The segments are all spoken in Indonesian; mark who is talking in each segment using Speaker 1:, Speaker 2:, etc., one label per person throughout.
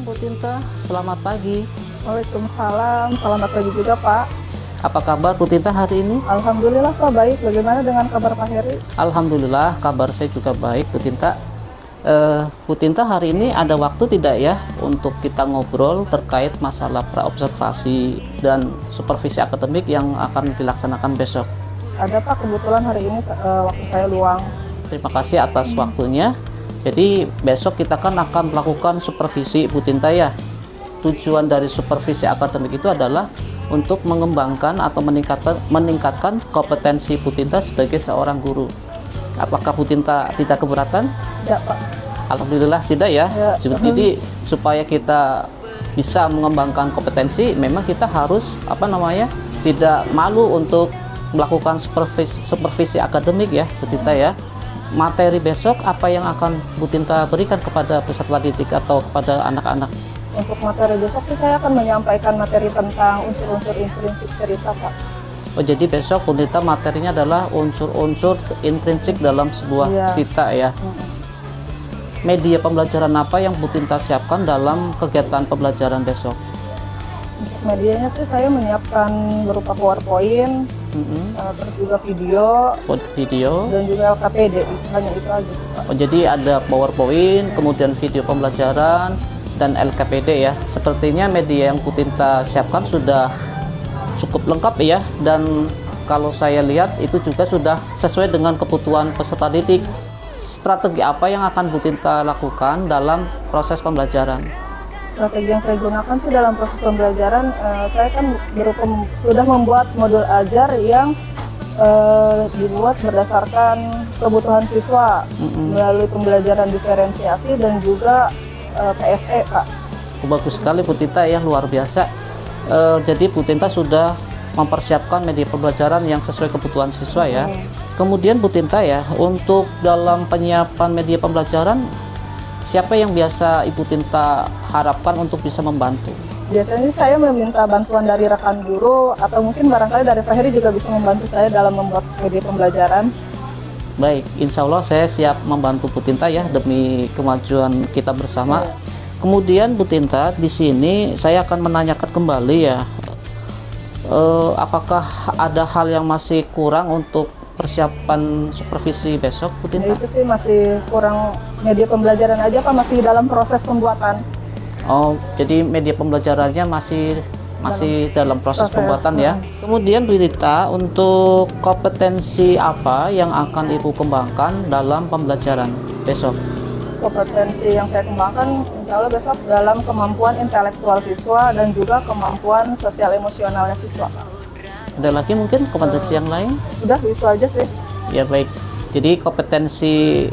Speaker 1: Bu Tinta, selamat pagi.
Speaker 2: Waalaikumsalam, selamat pagi juga Pak.
Speaker 1: Apa kabar Bu Tinta hari ini?
Speaker 2: Alhamdulillah Pak, baik. Bagaimana dengan kabar Pak Heri?
Speaker 1: Alhamdulillah, kabar saya juga baik Bu Tinta. Bu Tinta, hari ini ada waktu tidak ya untuk kita ngobrol terkait masalah praobservasi dan supervisi akademik yang akan dilaksanakan besok?
Speaker 2: Ada Pak, kebetulan hari ini waktu saya luang.
Speaker 1: Terima kasih atas waktunya. Jadi besok kita kan akan melakukan supervisi Bu Tinta ya. Tujuan dari supervisi akademik itu adalah untuk mengembangkan atau meningkatkan kompetensi Bu Tinta sebagai seorang guru. Apakah Bu Tinta tidak keberatan?
Speaker 2: Tidak Pak.
Speaker 1: Alhamdulillah tidak ya.
Speaker 2: Ya.
Speaker 1: Jadi supaya kita bisa mengembangkan kompetensi, memang kita harus tidak malu untuk melakukan supervisi akademik ya Bu Tinta ya. Materi besok apa yang akan Bu Tinta berikan kepada peserta didik atau kepada anak-anak?
Speaker 2: Untuk materi besok sih saya akan menyampaikan materi tentang unsur-unsur intrinsik cerita Pak.
Speaker 1: Oh, jadi besok Bu Tinta materinya adalah unsur-unsur intrinsik dalam sebuah cerita ya. Media pembelajaran apa yang Bu Tinta siapkan dalam kegiatan pembelajaran besok?
Speaker 2: Untuk medianya sih saya menyiapkan berupa PowerPoint, terus juga video, dan juga LKPD. Hanya itu aja Pak.
Speaker 1: Oh, jadi ada PowerPoint, kemudian video pembelajaran, dan LKPD ya. Sepertinya media yang Bu Tinta siapkan sudah cukup lengkap ya, dan kalau saya lihat itu juga sudah sesuai dengan kebutuhan peserta didik. Strategi apa yang akan Bu Tinta lakukan dalam proses pembelajaran?
Speaker 2: Strategi yang saya gunakan sih dalam proses pembelajaran, saya kan sudah membuat modul ajar yang dibuat berdasarkan kebutuhan siswa melalui pembelajaran diferensiasi dan juga PSE Pak.
Speaker 1: Bagus sekali Bu Tinta ya, luar biasa. Jadi Bu Tinta sudah mempersiapkan media pembelajaran yang sesuai kebutuhan siswa ya. Kemudian Bu Tinta ya, untuk dalam penyiapan media pembelajaran, siapa yang biasa Ibu Tinta harapkan untuk bisa membantu?
Speaker 2: Biasanya saya meminta bantuan dari rekan guru atau mungkin barangkali dari Pak Heri juga bisa membantu saya dalam membuat media pembelajaran.
Speaker 1: Baik, insya Allah saya siap membantu Bu Tinta ya demi kemajuan kita bersama. Kemudian Bu Tinta, di sini saya akan menanyakan kembali ya, apakah ada hal yang masih kurang untuk persiapan supervisi besok Bu Tinta?
Speaker 2: Ya, itu sih masih kurang media pembelajaran aja Pak, masih dalam proses pembuatan.
Speaker 1: Oh, jadi media pembelajarannya masih dalam proses pembuatan ya. Kemudian Bu Tinta, untuk kompetensi apa yang akan Ibu kembangkan dalam pembelajaran besok?
Speaker 2: Kompetensi yang saya kembangkan insya Allah besok dalam kemampuan intelektual siswa dan juga kemampuan sosial emosionalnya siswa.
Speaker 1: Ada lagi mungkin kompetensi yang lain?
Speaker 2: Udah, itu aja sih.
Speaker 1: Ya baik, jadi kompetensi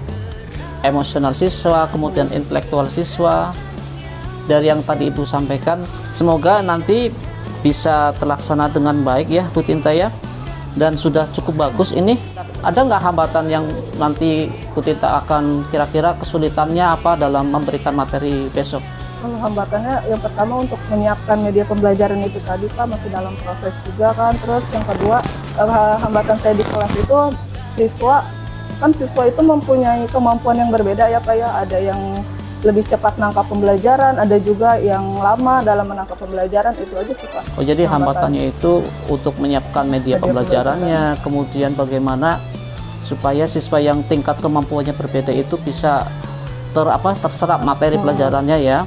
Speaker 1: emosional siswa, kemudian intelektual siswa, dari yang tadi Ibu sampaikan, semoga nanti bisa terlaksana dengan baik ya Bu Tinta ya, dan sudah cukup bagus ini. Ada nggak hambatan yang nanti Bu Tinta akan kira-kira kesulitannya apa dalam memberikan materi besok?
Speaker 2: Hambatannya yang pertama untuk menyiapkan media pembelajaran itu tadi Pak, masih dalam proses juga kan. Terus yang kedua, hambatan saya di kelas itu siswa itu mempunyai kemampuan yang berbeda ya Pak ya. Ada yang lebih cepat nangkap pembelajaran, ada juga yang lama dalam menangkap pembelajaran. Itu aja sih Pak.
Speaker 1: Oh, jadi hambatannya itu untuk menyiapkan media pembelajarannya, kemudian bagaimana supaya siswa yang tingkat kemampuannya berbeda itu bisa terserap materi pelajarannya ya.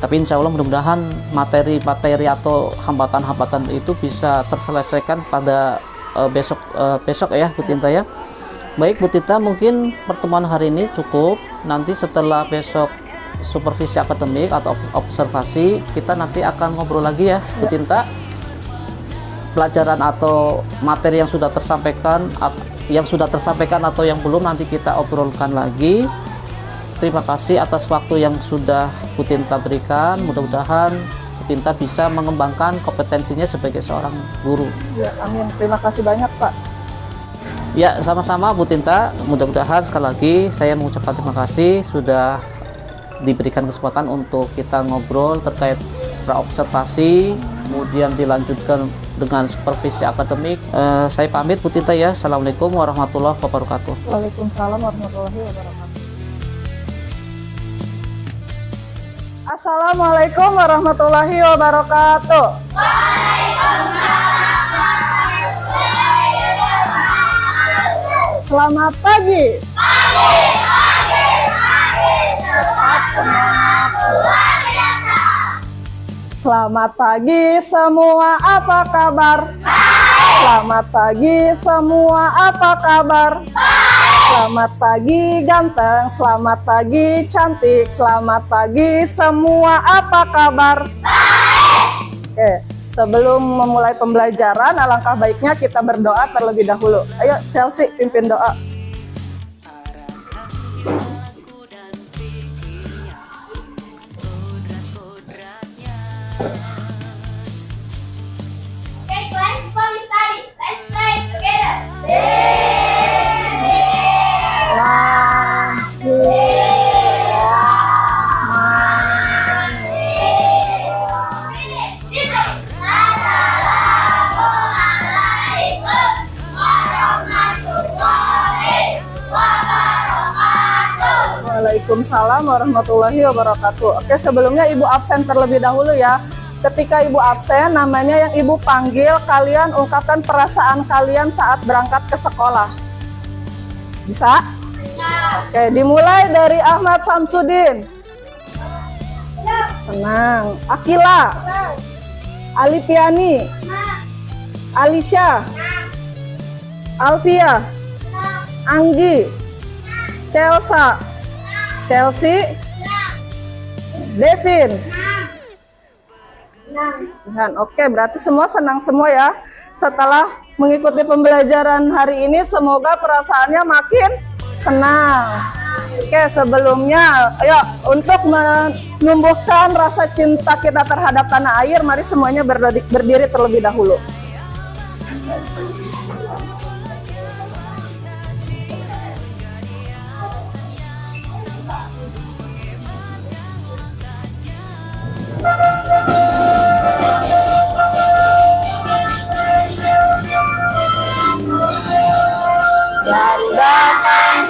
Speaker 1: Tapi insya Allah mudah-mudahan materi-materi atau hambatan-hambatan itu bisa terselesaikan pada besok ya Bu Tinta ya. Baik Bu Tinta, mungkin pertemuan hari ini cukup. Nanti setelah besok supervisi akademik atau observasi, kita nanti akan ngobrol lagi ya Bu Tinta. Pelajaran atau materi yang sudah tersampaikan atau yang belum, nanti kita obrolkan lagi. Terima kasih atas waktu yang sudah Bu Tinta berikan. Mudah-mudahan Bu Tinta bisa mengembangkan kompetensinya sebagai seorang guru.
Speaker 2: Ya, amin. Terima kasih banyak Pak.
Speaker 1: Ya, sama-sama Bu Tinta. Mudah-mudahan sekali lagi saya mengucapkan terima kasih sudah diberikan kesempatan untuk kita ngobrol terkait praobservasi, kemudian dilanjutkan dengan supervisi akademik. Saya pamit Bu Tinta ya. Assalamualaikum warahmatullahi wabarakatuh.
Speaker 2: Waalaikumsalam warahmatullahi wabarakatuh. Assalamualaikum warahmatullahi wabarakatuh. Selamat pagi. Tetap semangat. Selamat pagi semua, apa kabar? Selamat pagi semua, apa kabar? Selamat pagi ganteng, selamat pagi cantik, selamat pagi semua, apa kabar? Oke, sebelum memulai pembelajaran, alangkah baiknya kita berdoa terlebih dahulu. Ayo Chelsea, pimpin doa.
Speaker 3: Okay, class, before we study, let's pray together.
Speaker 2: Waalaikumsalam warahmatullahi wabarakatuh. Oke, sebelumnya Ibu absen terlebih dahulu ya. Ketika Ibu absen, namanya yang Ibu panggil, kalian ungkapkan perasaan kalian saat berangkat ke sekolah. Bisa? Oke, dimulai dari Ahmad Samsudin. Senang. Akila. Alipiani. Alisha. Alfia. Anggi. Chelsea. Chelsea. Devin. Ihan. Oke, berarti semua senang semua ya. Setelah mengikuti pembelajaran hari ini, semoga perasaannya makin senang. Oke, sebelumnya, ayo untuk menumbuhkan rasa cinta kita terhadap tanah air, mari semuanya berdiri terlebih dahulu. Dari datang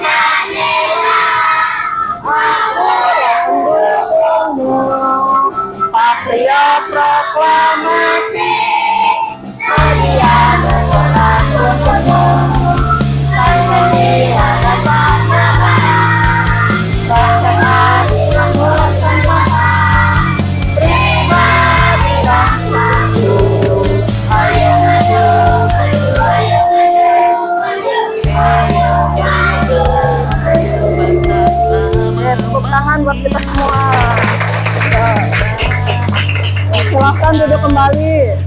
Speaker 2: patriot proklamasi sedia dengan penuh pribadi bangsaku. Ayo maju, ayo maju. Tepuk tangan buat kita semua. Silahkan duduk kembali.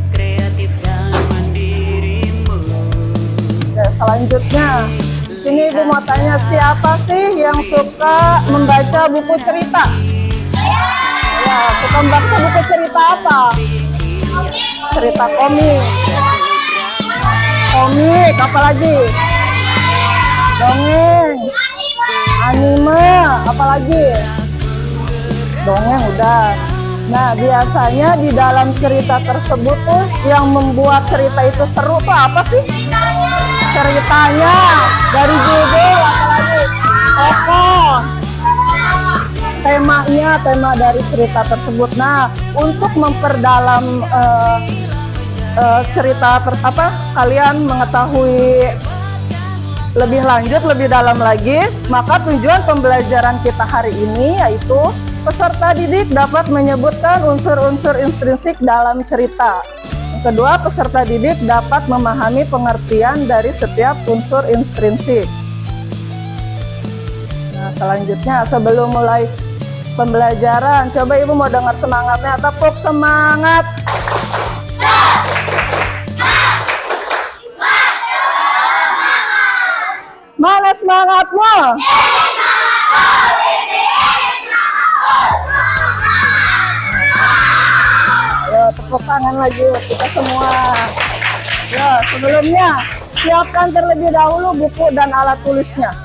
Speaker 2: Ya, selanjutnya, di sini Ibu mau tanya, siapa sih yang suka membaca buku cerita? Ya, suka membaca buku cerita apa? Cerita komik. Komik, apa lagi? Dongeng. Anime, apa lagi? Dongeng udah. Nah, biasanya di dalam cerita tersebut tuh yang membuat cerita itu seru tuh apa sih? Ceritanya, dari judul, apalagi tokoh, temanya, tema dari cerita tersebut. Nah, untuk memperdalam cerita kalian mengetahui lebih lanjut, lebih dalam lagi, maka tujuan pembelajaran kita hari ini yaitu peserta didik dapat menyebutkan unsur-unsur intrinsik dalam cerita. Yang kedua, peserta didik dapat memahami pengertian dari setiap unsur intrinsik. Nah, selanjutnya sebelum mulai pembelajaran, coba Ibu mau dengar semangatnya. Tepuk semangat. Mana semangatmu? Ya, tepuk tangan lagi buat kita semua. Ya, sebelumnya siapkan terlebih dahulu buku dan alat tulisnya.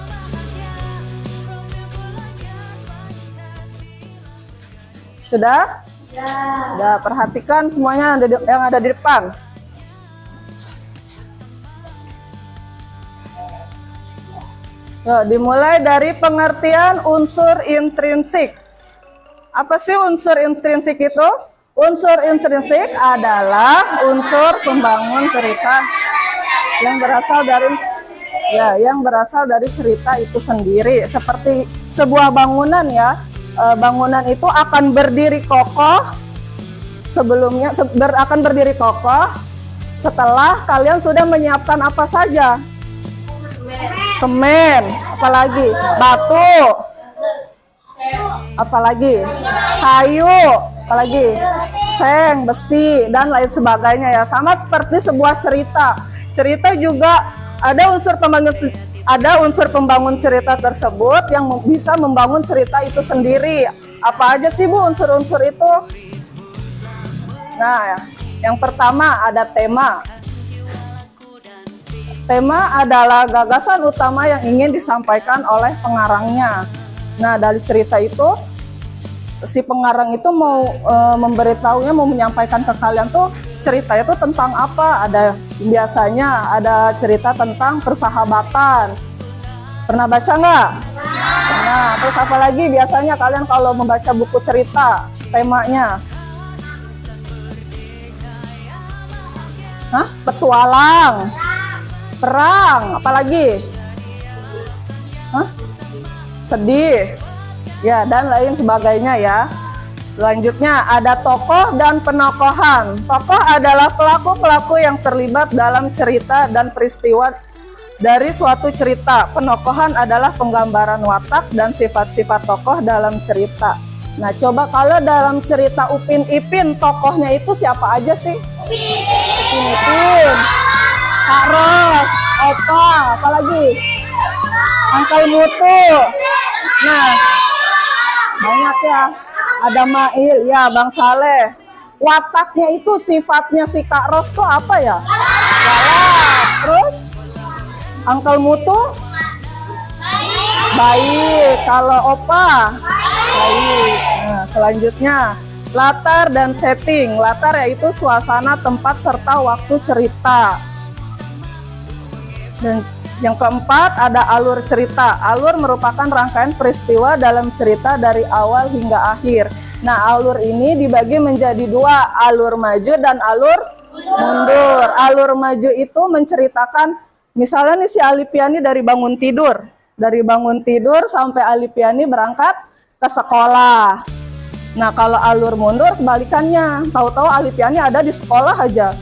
Speaker 2: Sudah? Sudah, perhatikan semuanya yang ada di depan. Dimulai dari pengertian unsur intrinsik. Apa sih unsur intrinsik itu? Unsur intrinsik adalah unsur pembangun cerita yang berasal dari cerita itu sendiri. Seperti sebuah bangunan ya, bangunan itu akan berdiri kokoh akan berdiri kokoh setelah kalian sudah menyiapkan apa saja? Semen, apalagi batu, apalagi kayu, apalagi seng, besi, dan lain sebagainya ya. Sama seperti sebuah cerita. Cerita juga ada unsur pembangun cerita tersebut yang bisa membangun cerita itu sendiri. Apa aja sih Bu unsur-unsur itu? Nah, yang pertama ada tema. Tema adalah gagasan utama yang ingin disampaikan oleh pengarangnya. Nah, dari cerita itu si pengarang itu mau memberitahunya, mau menyampaikan ke kalian tuh cerita itu tentang apa. Biasanya ada cerita tentang persahabatan. Pernah baca nggak? Nah, terus apa lagi biasanya kalian kalau membaca buku cerita temanya? Petualang, perang, apalagi? Sedih, ya, dan lain sebagainya ya. Selanjutnya ada tokoh dan penokohan. Tokoh adalah pelaku-pelaku yang terlibat dalam cerita dan peristiwa dari suatu cerita. Penokohan adalah penggambaran watak dan sifat-sifat tokoh dalam cerita. Nah, coba kalau dalam cerita Upin Ipin, tokohnya itu siapa aja sih? Upin Ipin, Kak Ros, Opa, apalagi? Uncle Mutu. Nah, banyak ya. Ada Mail, ya, Bang Saleh. Wataknya itu, sifatnya si Kak Ros tuh apa ya? Galak. Terus Uncle Mutu? Baik. Kalau Opa? Baik. Nah, selanjutnya latar dan setting. Latar yaitu suasana, tempat, serta waktu cerita. Dan yang keempat ada alur cerita. Alur merupakan rangkaian peristiwa dalam cerita dari awal hingga akhir. Nah, alur ini dibagi menjadi dua, alur maju dan alur mundur. Alur maju itu menceritakan, misalnya nih si Alipiani dari bangun tidur sampai Alipiani berangkat ke sekolah. Nah, kalau alur mundur kebalikannya, tahu-tahu Alipiani ada di sekolah aja.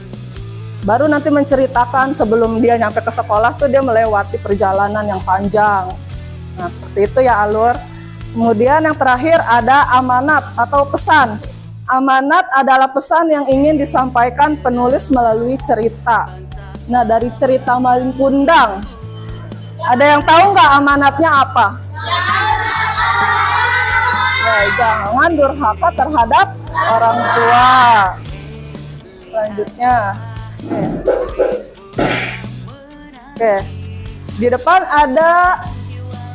Speaker 2: Baru nanti menceritakan sebelum dia nyampe ke sekolah tuh dia melewati perjalanan yang panjang. Nah, seperti itu ya alur. Kemudian yang terakhir ada amanat atau pesan. Amanat adalah pesan yang ingin disampaikan penulis melalui cerita. Nah, dari cerita Malin Kundang, ada yang tahu nggak amanatnya apa? Ya, jangan durhaka terhadap orang tua. Selanjutnya, Oke. Di depan ada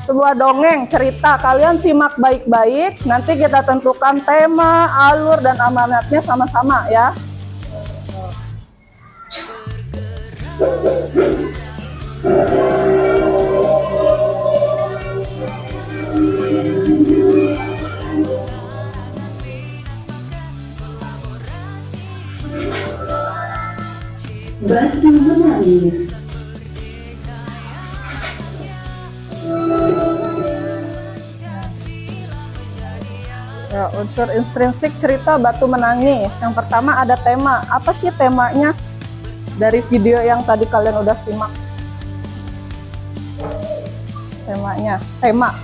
Speaker 2: sebuah dongeng cerita. Kalian simak baik-baik. Nanti kita tentukan tema, alur, dan amanatnya sama-sama ya.
Speaker 4: Batu menangis.
Speaker 2: Ya, unsur intrinsik cerita Batu Menangis. Yang pertama ada tema. Apa sih temanya? Dari video yang tadi kalian udah simak. Temanya, tema.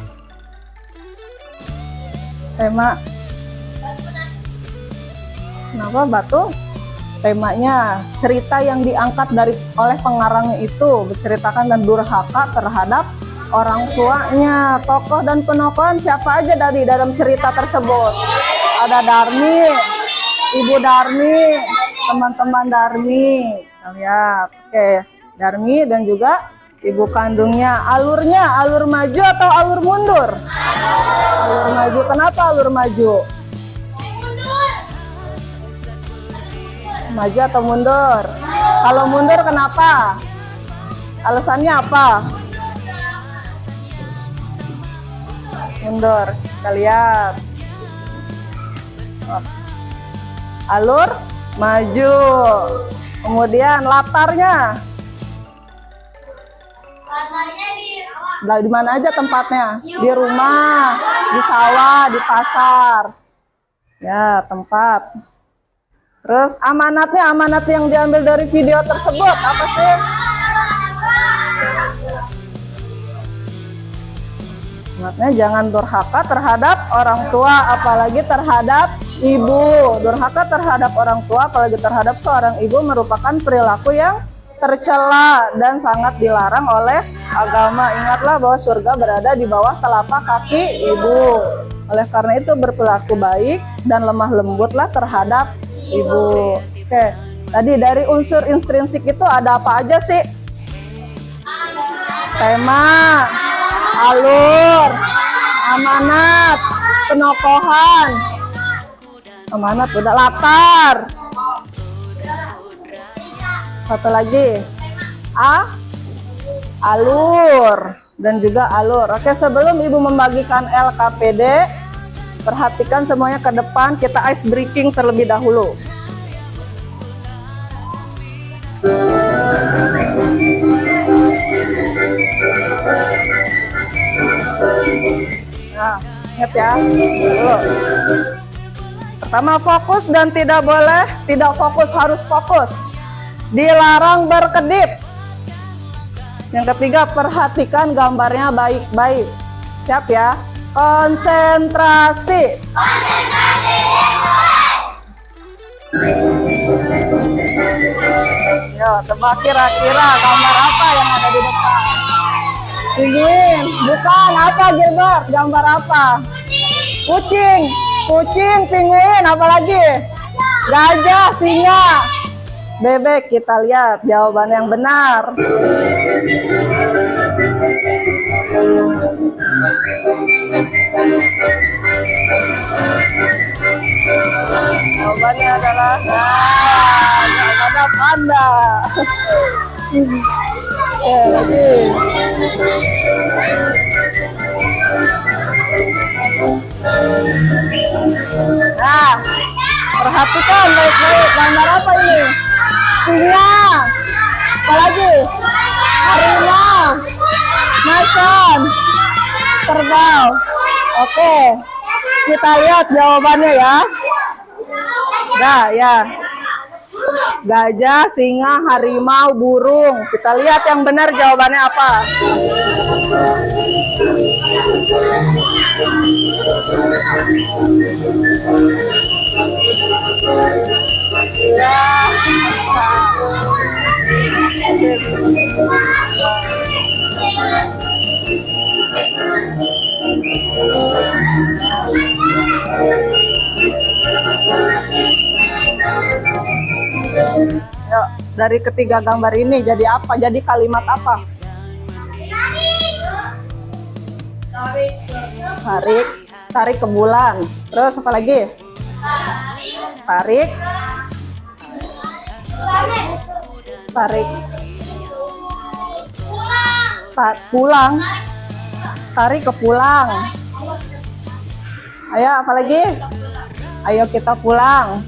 Speaker 2: Kenapa Batu? Temanya cerita yang diangkat oleh pengarangnya itu menceritakan dan durhaka terhadap orang tuanya. Tokoh dan penokohan siapa aja dari dalam cerita tersebut? Ada Darmi, Ibu Darmi, teman-teman Darmi. Kita lihat, oke, Darmi dan juga ibu kandungnya. Alurnya, alur maju atau alur mundur? Alur maju. Kenapa alur maju? Maju atau mundur? Kalau mundur kenapa? Alasannya apa? Mundur. Kita lihat. Alur, maju. Kemudian latarnya.
Speaker 3: Warnanya di
Speaker 2: Lah, di mana aja tempatnya? Di rumah, di sawah, di pasar. Ya, tempat. Terus amanat yang diambil dari video tersebut apa sih? Amanatnya jangan durhaka terhadap orang tua, apalagi terhadap ibu. Durhaka terhadap orang tua, apalagi terhadap seorang ibu merupakan perilaku yang tercela dan sangat dilarang oleh agama. Ingatlah bahwa surga berada di bawah telapak kaki ibu. Oleh karena itu berperilaku baik dan lemah lembutlah terhadap ibu. Oke, tadi dari unsur intrinsik itu ada apa aja sih? Tema, alur, amanat, penokohan. Amanat udah, latar. Satu lagi, alur dan juga alur. Oke, sebelum ibu membagikan LKPD, perhatikan semuanya ke depan. Kita ice breaking terlebih dahulu. Nah, ingat ya. Dulu. Pertama, fokus dan tidak boleh tidak fokus, harus fokus. Dilarang berkedip. Yang ketiga, perhatikan gambarnya baik-baik. Siap ya? Konsentrasi. Yo, tebak kira-kira gambar apa yang ada di depan? Pinguin. Bukan, apa Gilbert? Gambar apa? Kucing. Kucing, pinguin, apa lagi? Gajah, singa. Bebek. Kita lihat jawaban yang benar. Jawabannya adalah jawabannya panda. Oke, lagi. Nah, perhatikan baik-baik, gambar apa ini? Singa. Apa lagi? Harimau. Macan. Kerbau. Oke, kita lihat jawabannya ya. Nah, ya. Gajah, singa, harimau, burung. Kita lihat yang benar jawabannya apa. Yuk, dari ketiga gambar ini jadi apa? Jadi kalimat apa? Tarik ke bulan. Terus apa lagi? Tarik. Pulang. Tarik ke pulang. Ayo, apa lagi? Ayo kita pulang.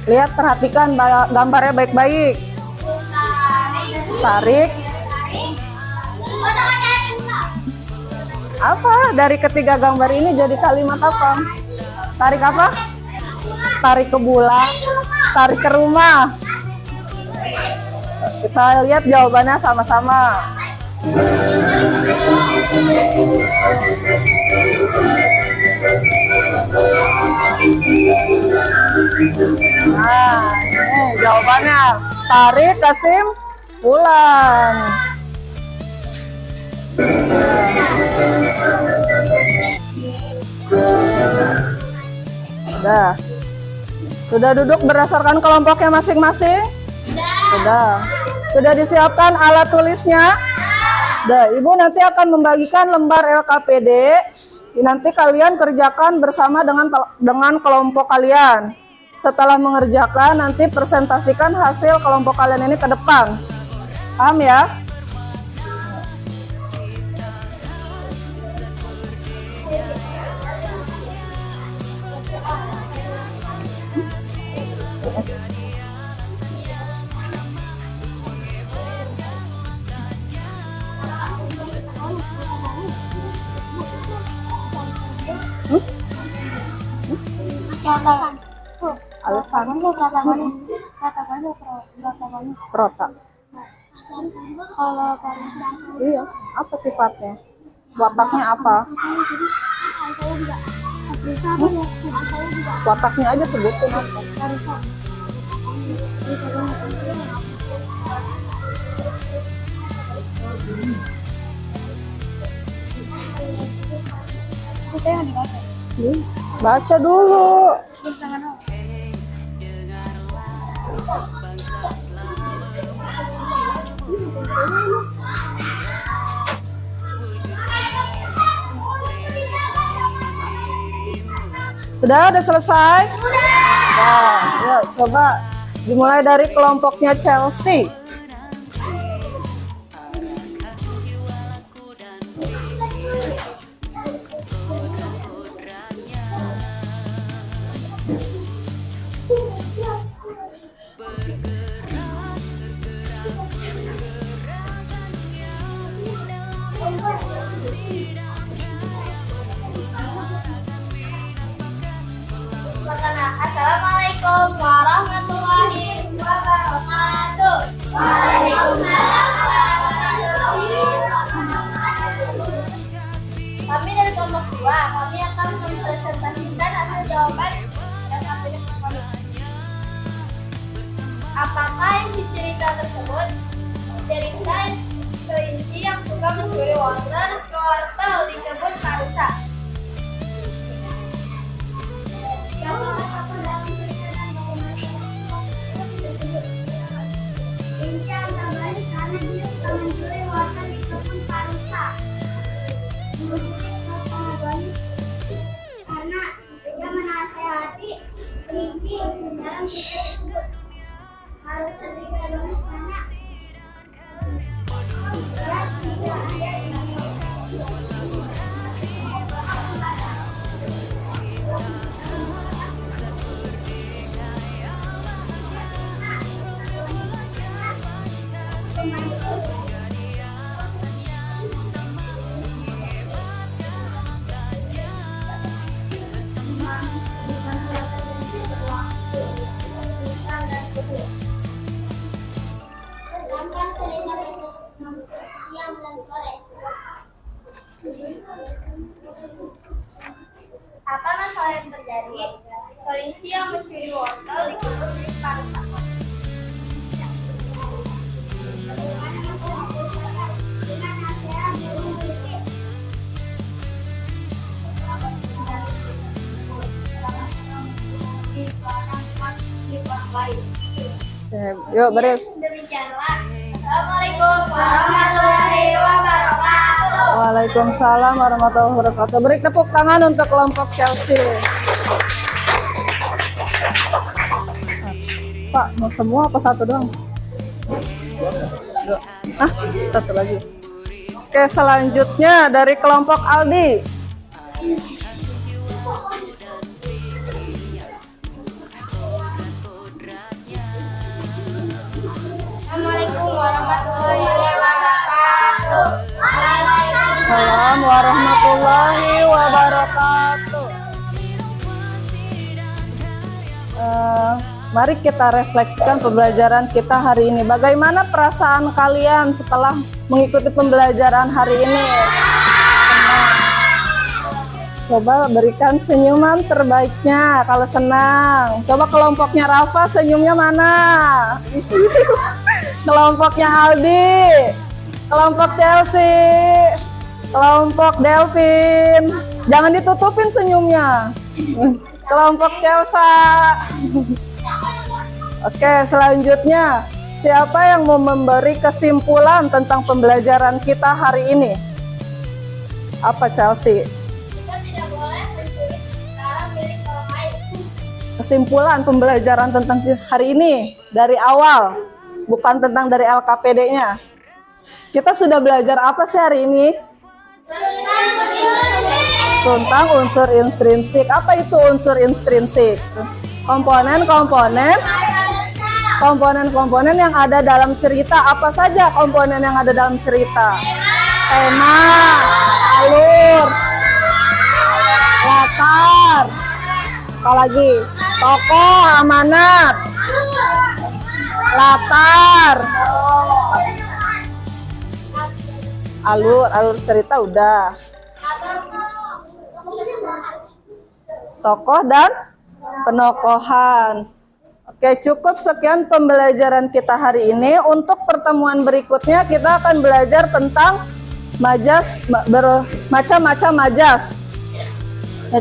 Speaker 2: Lihat, perhatikan gambarnya baik-baik. Tarik. Apa? Dari ketiga gambar ini jadi kalimat apa? Tarik apa? Tarik ke bulan. Tarik ke rumah. Kita lihat jawabannya sama-sama. Nah, ini jawabannya. Tarik, kesimpulan. Sudah duduk berdasarkan kelompoknya masing-masing? Sudah disiapkan alat tulisnya? Ibu nanti akan membagikan lembar LKPD. Nanti kalian kerjakan bersama dengan kelompok kalian. Setelah mengerjakan, nanti presentasikan hasil kelompok kalian ini ke depan. Paham ya? Alasan
Speaker 3: protagonis.
Speaker 2: prota.
Speaker 3: Kalau Parisa
Speaker 2: Iya, apa sifatnya? Wataknya apa? Wataknya aja sebutin apa?
Speaker 3: saya nggak dibaca.
Speaker 2: Baca dulu. Sudah selesai? Nah, yuk coba dimulai dari kelompoknya Chelsea.
Speaker 3: Assalamualaikum warahmatullahi wabarakatuh. Waalaikumsalam warahmatullahi wabarakatuh. Kami dari kelompok 2, kami akan mempresentasikan hasil jawaban dan hasil performa. Apakah isi cerita tersebut? Cerita kelinci yang suka mencuri wortel di kebun Parisa. Karena dia menasehati kelinci dalam tersebut harus terlibat karena dia tidak ada siang dan sore. Apa masalah yang terjadi? Kelinci yang mencuri wortel di kebun Parisa.
Speaker 2: Yuk beri.
Speaker 3: Demikianlah. Assalamualaikum warahmatullahi wabarakatuh.
Speaker 2: Waalaikumsalam warahmatullahi wabarakatuh. Beri tepuk tangan untuk kelompok Chelsea. Pak, mau semua apa satu doang? Ah, satu lagi. Oke, selanjutnya dari kelompok Aldi.
Speaker 3: Assalamualaikum warahmatullahi wabarakatuh.
Speaker 2: Waalaikumsalam warahmatullahi wabarakatuh. Mari kita refleksikan pembelajaran kita hari ini. Bagaimana perasaan kalian setelah mengikuti pembelajaran hari ini? Coba berikan senyuman terbaiknya kalau senang. Coba kelompoknya Rafa senyumnya mana? Kelompoknya Aldi, kelompok Chelsea, kelompok Delvin. Jangan ditutupin senyumnya. Kelompok Chelsea. Oke, selanjutnya siapa yang mau memberi kesimpulan tentang pembelajaran kita hari ini? Apa Chelsea?
Speaker 3: Kita tidak boleh mencuri barang milik orang lain.
Speaker 2: Kesimpulan pembelajaran tentang hari ini dari awal, bukan tentang dari LKPD-nya. Kita sudah belajar apa sih hari ini? Tentang unsur intrinsik. Apa itu unsur intrinsik? Komponen-komponen komponen-komponen yang ada dalam cerita. Apa saja komponen yang ada dalam cerita? Tema, alur, latar, apa lagi? Tokoh, amanat, latar, alur cerita udah. Tokoh dan penokohan. Oke, cukup sekian pembelajaran kita hari ini. Untuk pertemuan berikutnya kita akan belajar tentang majas, bermacam-macam majas. Ya,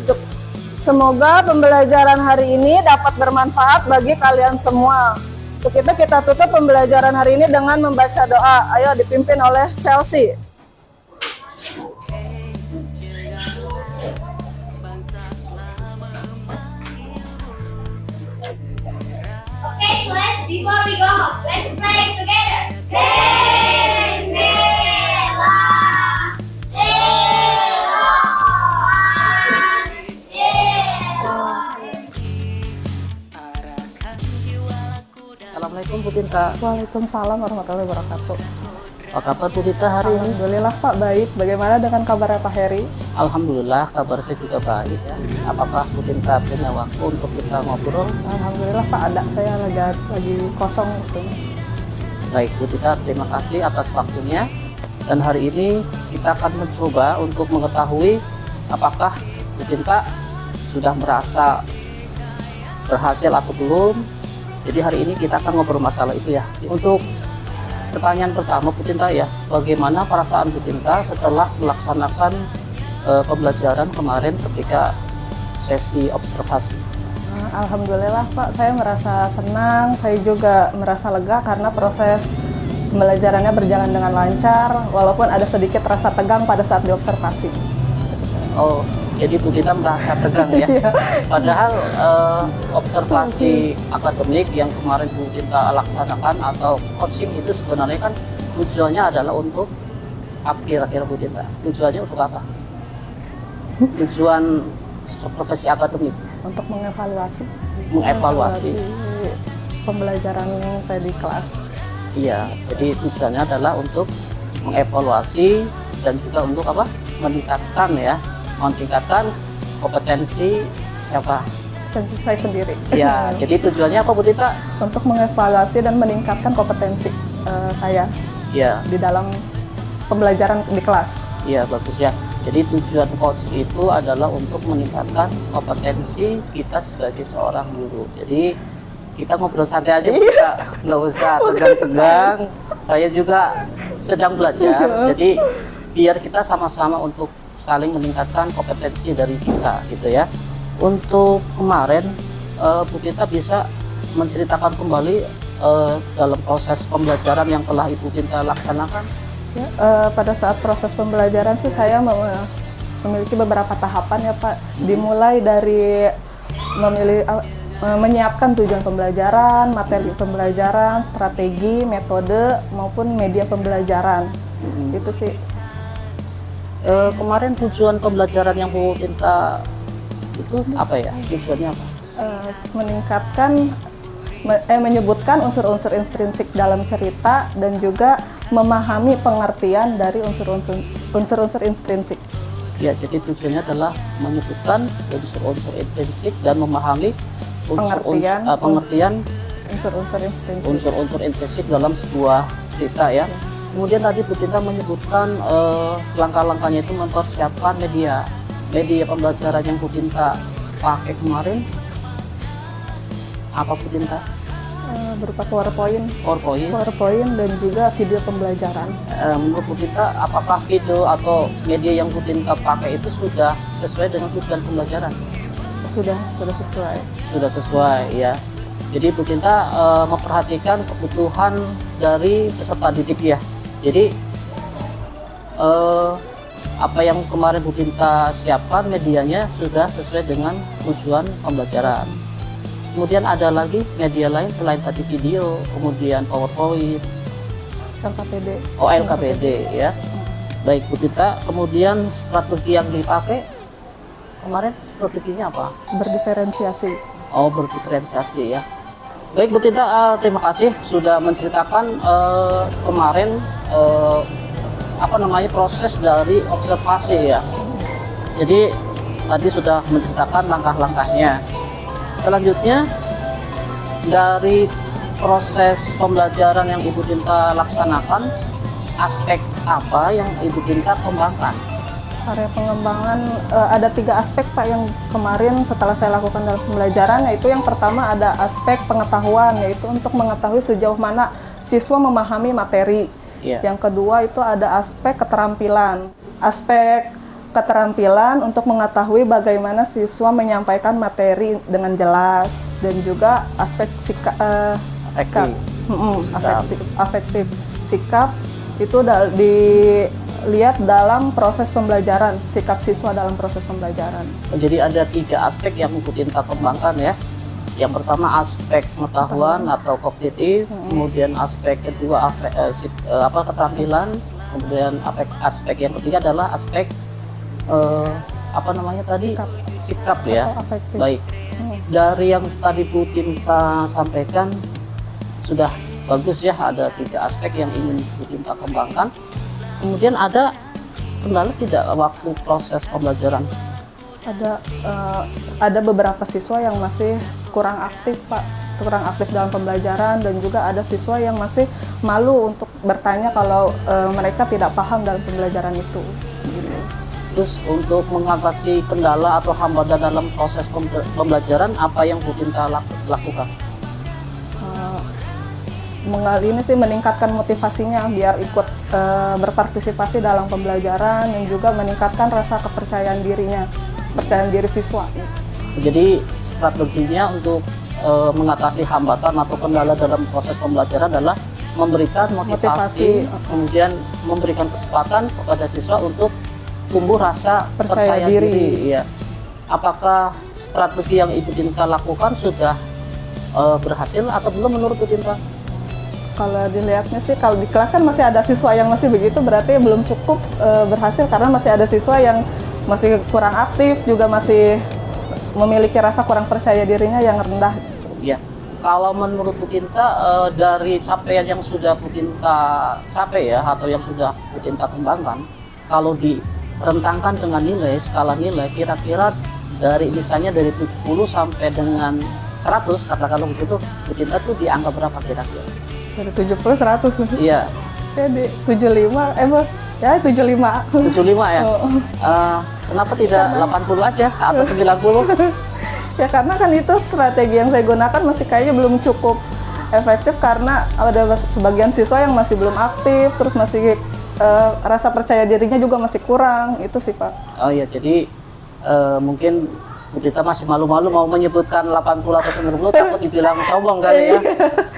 Speaker 2: semoga pembelajaran hari ini dapat bermanfaat bagi kalian semua. Untuk itu kita tutup pembelajaran hari ini dengan membaca doa. Ayo dipimpin oleh Chelsea.
Speaker 3: Okay, class, before we go home, let's pray together.
Speaker 1: Assalamualaikum Bu Tinta.
Speaker 2: Waalaikumsalam warahmatullahi wabarakatuh.
Speaker 1: Apa kabar Bu Tinta hari ini?
Speaker 2: Alhamdulillah Pak, baik. Bagaimana dengan kabarnya Pak Heri?
Speaker 1: Alhamdulillah kabar saya juga baik ya. Apakah Bu Tinta punya waktu untuk kita ngobrol?
Speaker 2: Alhamdulillah Pak, ada. Saya lagi kosong.
Speaker 1: Baik Bu Tinta, terima kasih atas waktunya. Dan hari ini kita akan mencoba untuk mengetahui apakah Bu Tinta sudah merasa berhasil atau belum. Jadi hari ini kita akan ngobrol masalah itu ya. Untuk pertanyaan pertama Bu Tinta ya, bagaimana perasaan Bu Tinta setelah melaksanakan pembelajaran kemarin ketika sesi observasi?
Speaker 2: Alhamdulillah Pak, saya merasa senang, saya juga merasa lega karena proses pembelajarannya berjalan dengan lancar, walaupun ada sedikit rasa tegang pada saat diobservasi.
Speaker 1: Oh, jadi Bu Tinta merasa tegang ya? Padahal observasi akademik yang kemarin Bu Tinta laksanakan atau coaching itu sebenarnya kan tujuannya adalah untuk kira-kira Bu Tinta. Tujuannya untuk apa? Tujuan profesi akademik?
Speaker 2: Untuk mengevaluasi pembelajaran saya di kelas.
Speaker 1: Iya, jadi tujuannya adalah untuk mengevaluasi dan juga untuk apa? Meningkatkan kompetensi siapa?
Speaker 2: Kompetensi saya sendiri.
Speaker 1: Ya, jadi tujuannya apa Bu Tinta?
Speaker 2: Untuk mengevaluasi dan meningkatkan kompetensi saya di dalam pembelajaran di kelas.
Speaker 1: Iya, bagus ya. Jadi tujuan coaching itu adalah untuk meningkatkan kompetensi kita sebagai seorang guru. Jadi kita ngobrol santai aja, kita nggak usah tegang-tegang. Saya juga sedang belajar, jadi biar kita sama-sama untuk saling meningkatkan kompetensi dari kita, gitu ya. Untuk kemarin, Bu Tinta bisa menceritakan kembali dalam proses pembelajaran yang telah Ibu Tinta laksanakan?
Speaker 2: Ya, pada saat proses pembelajaran sih saya memiliki beberapa tahapan ya Pak. Dimulai dari menyiapkan tujuan pembelajaran, materi pembelajaran, strategi, metode maupun media pembelajaran. Itu sih.
Speaker 1: Kemarin tujuan pembelajaran yang Bu Tinta itu apa ya? Tujuannya apa?
Speaker 2: Menyebutkan unsur-unsur intrinsik dalam cerita dan juga memahami pengertian dari unsur-unsur intrinsik.
Speaker 1: Ya, jadi tujuannya adalah menyebutkan unsur-unsur intrinsik dan memahami pengertian unsur-unsur intrinsik dalam sebuah cerita ya. Kemudian tadi Bu Tinta menyebutkan langkah-langkahnya itu mempersiapkan media pembelajaran yang Bu Tinta pakai kemarin. Apa Bu Tinta?
Speaker 2: Berupa PowerPoint dan juga video pembelajaran.
Speaker 1: Menurut Bu Tinta, apakah video atau media yang Bu Tinta pakai itu sudah sesuai dengan tujuan pembelajaran?
Speaker 2: Sudah sesuai.
Speaker 1: Sudah sesuai ya. Jadi Bu Tinta memperhatikan kebutuhan dari peserta didik ya. Jadi apa yang kemarin Bu Tinta siapkan medianya sudah sesuai dengan tujuan pembelajaran. Kemudian ada lagi media lain selain tadi video, kemudian PowerPoint,
Speaker 2: LKPD.
Speaker 1: Oh, LKPD ya. Baik Bu Tinta, kemudian strategi yang dipakai kemarin strateginya apa?
Speaker 2: Berdiferensiasi.
Speaker 1: Oh, berdiferensiasi ya. Baik Bu Tinta, terima kasih sudah menceritakan kemarin proses dari observasi ya. Jadi tadi sudah menceritakan langkah-langkahnya. Selanjutnya dari proses pembelajaran yang Ibu Tinta laksanakan, aspek apa yang Ibu Tinta kembangkan?
Speaker 2: Area pengembangan ada 3 aspek Pak yang kemarin setelah saya lakukan dalam pembelajaran, yaitu yang pertama ada aspek pengetahuan, yaitu untuk mengetahui sejauh mana siswa memahami materi. Yang kedua itu ada aspek keterampilan. Aspek keterampilan untuk mengetahui bagaimana siswa menyampaikan materi dengan jelas, dan juga aspek afektif. Sikap itu dilihat dalam proses pembelajaran, sikap siswa dalam proses pembelajaran.
Speaker 1: Jadi ada 3 aspek yang Bu Tinta kembangkan ya. Yang pertama aspek pengetahuan atau kognitif, kemudian aspek kedua keterampilan, kemudian aspek yang ketiga adalah aspek sikap ya. Baik. Dari yang tadi Bu Tinta sampaikan sudah bagus ya, ada 3 aspek yang ingin Bu Tinta kembangkan. Kemudian ada kendala tidak waktu proses pembelajaran?
Speaker 2: Ada beberapa siswa yang masih kurang aktif Pak, kurang aktif dalam pembelajaran, dan juga ada siswa yang masih malu untuk bertanya kalau mereka tidak paham dalam pembelajaran itu.
Speaker 1: Terus untuk mengatasi kendala atau hambatan dalam proses pembelajaran, apa yang Bu Tinta lakukan?
Speaker 2: Ini sih meningkatkan motivasinya biar ikut berpartisipasi dalam pembelajaran, dan juga meningkatkan rasa kepercayaan dirinya, kepercayaan diri siswa.
Speaker 1: Jadi strateginya untuk mengatasi hambatan atau kendala dalam proses pembelajaran adalah memberikan motivasi, kemudian memberikan kesempatan kepada siswa untuk tumbuh rasa percaya diri. Ya. Apakah strategi yang Ibu Tinta lakukan sudah berhasil atau belum menurut Bu Tinta?
Speaker 2: Kalau dilihatnya sih, kalau di kelas kan masih ada siswa yang masih begitu, berarti belum cukup berhasil, karena masih ada siswa yang masih kurang aktif, juga masih memiliki rasa kurang percaya dirinya yang rendah.
Speaker 1: Ya, kalau menurut Bu Tinta dari capaian yang sudah Bu Tinta capai ya, atau yang sudah Bu Tinta kembangkan, kalau direntangkan dengan nilai, skala nilai, kira-kira dari misalnya dari 70 sampai dengan 100, katakanlah begitu, Bu Tinta tuh di angka berapa kira-kira?
Speaker 2: Dari 70 100 nih.
Speaker 1: Iya.
Speaker 2: Saya di 75, 75.
Speaker 1: 75 ya? Kenapa tidak 80 aja atau 90?
Speaker 2: Ya karena kan itu strategi yang saya gunakan masih kayaknya belum cukup efektif, karena ada sebagian siswa yang masih belum aktif, terus masih rasa percaya dirinya juga masih kurang, itu sih Pak.
Speaker 1: Oh iya, jadi mungkin Bu Tinta masih malu-malu mau menyebutkan 80 atau 90, takut dibilang sombong kali ya.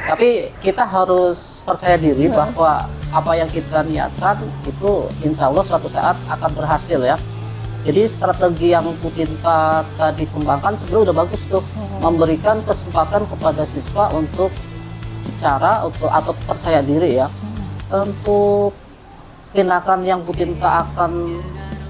Speaker 1: Tapi kita harus percaya diri bahwa apa yang kita niatkan itu insya Allah suatu saat akan berhasil ya. Jadi strategi yang Bu Tinta tadi kembangkan sebenarnya udah bagus tuh, memberikan kesempatan kepada siswa untuk bicara atau percaya diri ya. Untuk tindakan yang Bu Tinta akan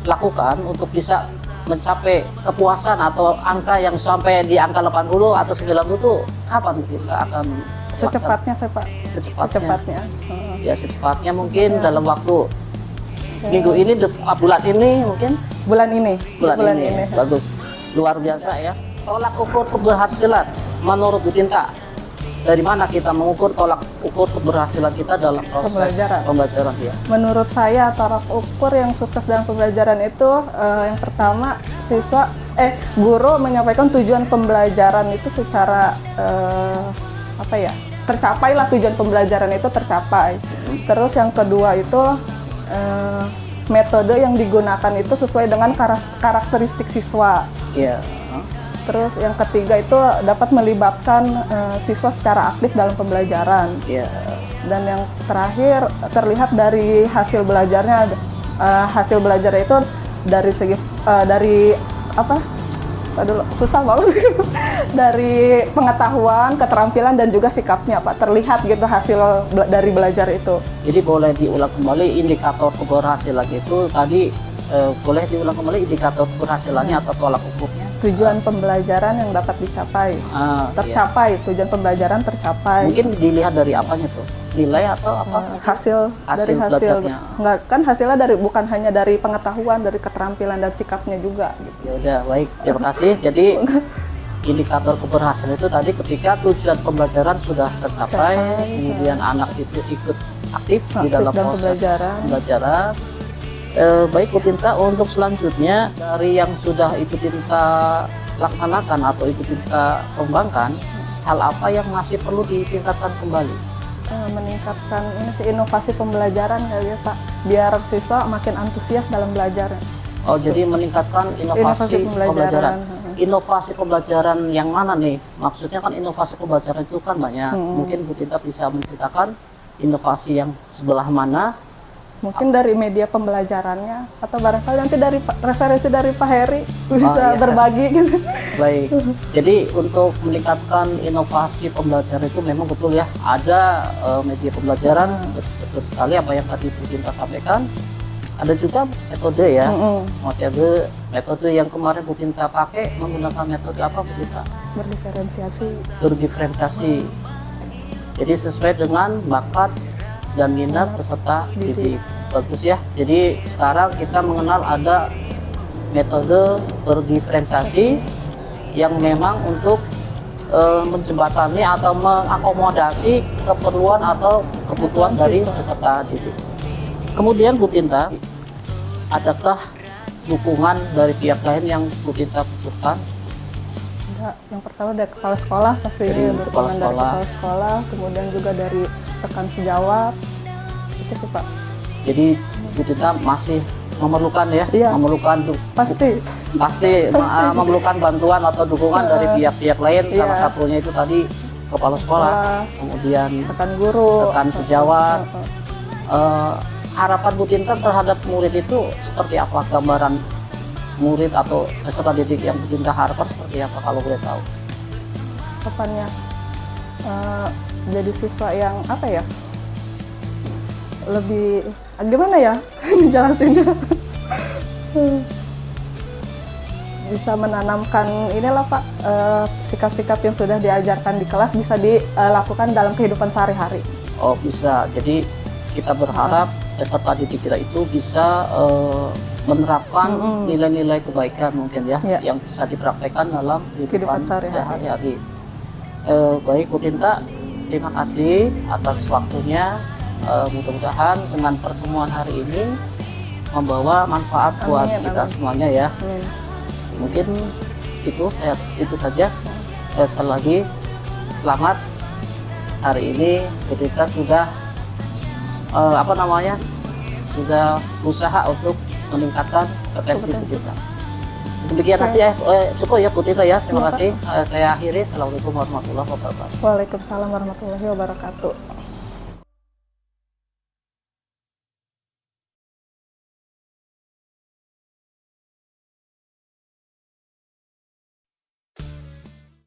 Speaker 1: lakukan untuk bisa mencapai kepuasan atau angka yang sampai di angka 80 atau 90 itu kapan kita akan
Speaker 2: secepatnya saya Pak? Secepatnya.
Speaker 1: Ya secepatnya mungkin dalam waktu minggu ini, bulan ini mungkin? Bulan ini. Bagus, luar biasa ya. Tolak ukur keberhasilan menurut Bu Tinta, dari mana kita mengukur tolak ukur keberhasilan kita dalam proses pembelajaran ya? Menurut saya
Speaker 2: tolak ukur yang sukses dalam pembelajaran itu yang pertama guru menyampaikan tujuan pembelajaran itu secara tercapailah, tujuan pembelajaran itu tercapai. Terus yang kedua itu metode yang digunakan itu sesuai dengan karakteristik siswa.
Speaker 1: Iya.
Speaker 2: Terus yang ketiga itu dapat melibatkan siswa secara aktif dalam pembelajaran. Dan yang terakhir terlihat dari hasil belajarnya. Hasil belajar itu dari segi susah banget. Dari pengetahuan, keterampilan, dan juga sikapnya Pak. Terlihat gitu hasil dari belajar itu.
Speaker 1: Jadi boleh diulang kembali indikator keberhasilan itu tadi, boleh diulang kembali indikator keberhasilannya atau tolak ukurnya?
Speaker 2: tujuan pembelajaran yang dapat dicapai.
Speaker 1: Iya.
Speaker 2: Tercapai, tujuan pembelajaran tercapai.
Speaker 1: Mungkin dilihat dari apanya tuh? Nilai atau apa?
Speaker 2: Hasil dari hasil
Speaker 1: belajarnya.
Speaker 2: nggak kan hasilnya dari bukan hanya dari pengetahuan, dari keterampilan dan sikapnya juga gitu.
Speaker 1: Ya udah, baik. Terima kasih. Jadi indikator keberhasilan itu tadi ketika tujuan pembelajaran sudah tercapai, kemudian anak itu ikut aktif di dalam
Speaker 2: dalam
Speaker 1: proses
Speaker 2: pembelajaran.
Speaker 1: pembelajaran. Baik Bu Tinta, untuk selanjutnya dari yang sudah Ibu Tinta laksanakan atau Ibu Tinta kembangkan, hal apa yang masih perlu ditingkatkan kembali?
Speaker 2: Meningkatkan ini sih inovasi pembelajaran kali ya Pak, biar siswa makin antusias dalam belajar.
Speaker 1: Oh, jadi meningkatkan inovasi pembelajaran. Inovasi pembelajaran yang mana nih? Maksudnya kan inovasi pembelajaran itu kan banyak. Mungkin Bu Tinta bisa menceritakan inovasi yang sebelah mana?
Speaker 2: Mungkin dari media pembelajarannya atau barangkali nanti dari referensi dari Pak Heri bisa
Speaker 1: iya.
Speaker 2: berbagi gitu.
Speaker 1: Baik. Jadi untuk meningkatkan inovasi pembelajaran itu memang betul ya, ada media pembelajaran, betul sekali apa yang tadi Bu Tinta sampaikan. Ada juga metode ya, metode yang kemarin Bu Tinta pakai menggunakan metode apa Bu Tinta? Berdiferensiasi. Jadi sesuai dengan bakat dan minat peserta didik. Bagus ya. Jadi sekarang kita mengenal ada metode berdiferensiasi yang memang untuk menjembatani atau mengakomodasi keperluan atau kebutuhan dari peserta didik. Kemudian Bu Tinta, adakah dukungan dari pihak lain yang Bu Tinta butuhkan?
Speaker 2: Enggak, yang pertama dari kepala sekolah pasti
Speaker 1: Dari
Speaker 2: dukungan
Speaker 1: kepala
Speaker 2: dari kepala sekolah, kemudian juga dari rekan sejawat. Itu sih Pak.
Speaker 1: Jadi Bu Tinta masih memerlukan ya,
Speaker 2: Iya.
Speaker 1: memerlukan
Speaker 2: Pasti.
Speaker 1: memerlukan bantuan atau dukungan dari pihak-pihak lain.
Speaker 2: Iya.
Speaker 1: Salah satunya itu tadi kepala sekolah, kemudian
Speaker 2: Rekan guru,
Speaker 1: rekan sejawat. Harapan Bu Tinta terhadap murid itu seperti apa? Gambaran murid atau peserta didik yang Bu Tinta harapkan seperti apa kalau boleh tahu?
Speaker 2: Harapannya jadi siswa yang apa ya? Lebih gimana ya jelasinnya? Bisa menanamkan inilah Pak, sikap-sikap yang sudah diajarkan di kelas bisa dilakukan dalam kehidupan sehari-hari.
Speaker 1: Oh bisa, jadi kita berharap peserta didik kita itu bisa menerapkan nilai-nilai kebaikan mungkin ya, yang bisa dipraktekkan dalam kehidupan sehari-hari. Baik Bu Tinta, terima kasih atas waktunya. Mudah-mudahan dengan pertemuan hari ini membawa manfaat buat kita semuanya ya. Mungkin itu saja. Sekali lagi selamat, hari ini Bu Tinta sudah sudah berusaha untuk meningkatkan potensi Bu Tinta. Demikian aja ya, cukup ya Bu Tinta ya. Terima kasih. Saya akhiri. Assalamualaikum warahmatullahi wabarakatuh.
Speaker 2: Waalaikumsalam warahmatullahi wabarakatuh.